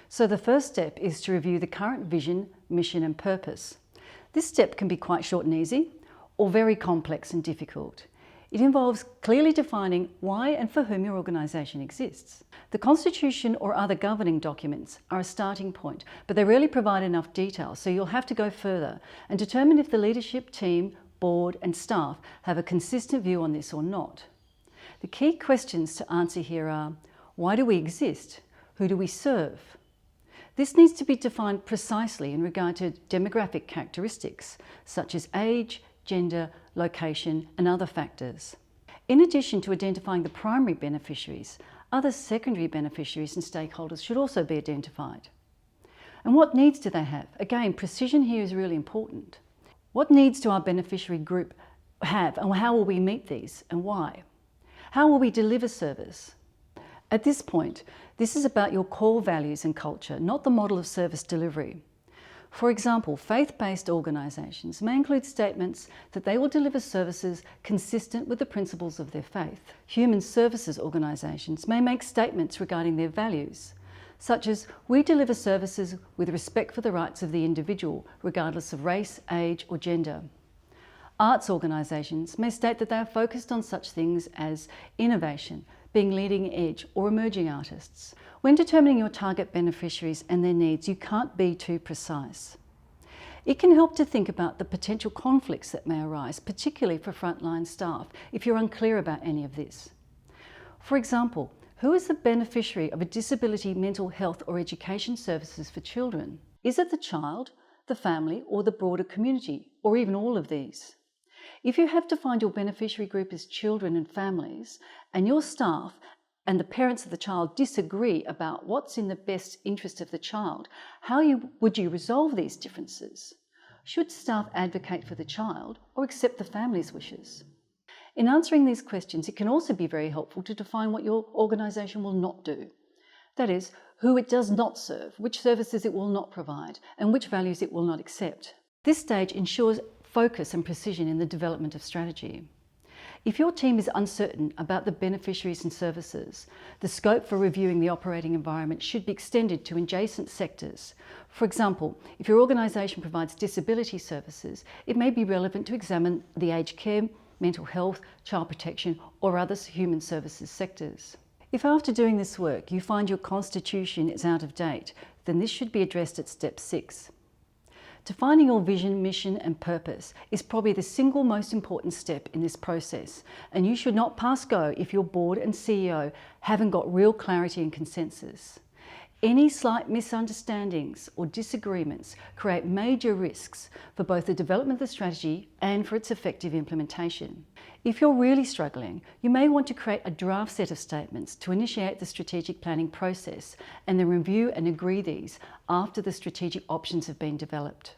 So the first step is to review the current vision, mission and purpose. This step can be quite short and easy, or very complex and difficult. It involves clearly defining why and for whom your organisation exists. The Constitution or other governing documents are a starting point, but they rarely provide enough detail, so you'll have to go further and determine if the leadership team, board and staff have a consistent view on this or not. The key questions to answer here are: why do we exist? Who do we serve? This needs to be defined precisely in regard to demographic characteristics, such as age, gender, location and other factors. In addition to identifying the primary beneficiaries, other secondary beneficiaries and stakeholders should also be identified. And what needs do they have? Again, precision here is really important. What needs do our beneficiary group have, and how will we meet these and why? How will we deliver service? At this point, this is about your core values and culture, not the model of service delivery. For example, faith-based organisations may include statements that they will deliver services consistent with the principles of their faith. Human services organisations may make statements regarding their values, such as, we deliver services with respect for the rights of the individual, regardless of race, age or gender. Arts organisations may state that they are focused on such things as innovation, being leading edge or emerging artists. When determining your target beneficiaries and their needs, you can't be too precise. It can help to think about the potential conflicts that may arise, particularly for frontline staff, if you're unclear about any of this. For example, who is the beneficiary of a disability, mental health or education services for children? Is it the child, the family or the broader community, or even all of these? If you have defined your beneficiary group as children and families, and your staff and the parents of the child disagree about what's in the best interest of the child, how would you resolve these differences? Should staff advocate for the child or accept the family's wishes? In answering these questions, it can also be very helpful to define what your organisation will not do. That is, who it does not serve, which services it will not provide, and which values it will not accept. This stage ensures focus and precision in the development of strategy. If your team is uncertain about the beneficiaries and services, the scope for reviewing the operating environment should be extended to adjacent sectors. For example, if your organisation provides disability services, it may be relevant to examine the aged care, mental health, child protection or other human services sectors. If after doing this work you find your constitution is out of date, then this should be addressed at step 6. Defining your vision, mission and purpose is probably the single most important step in this process, and you should not pass go if your board and CEO haven't got real clarity and consensus. Any slight misunderstandings or disagreements create major risks for both the development of the strategy and for its effective implementation. If you're really struggling, you may want to create a draft set of statements to initiate the strategic planning process and then review and agree these after the strategic options have been developed.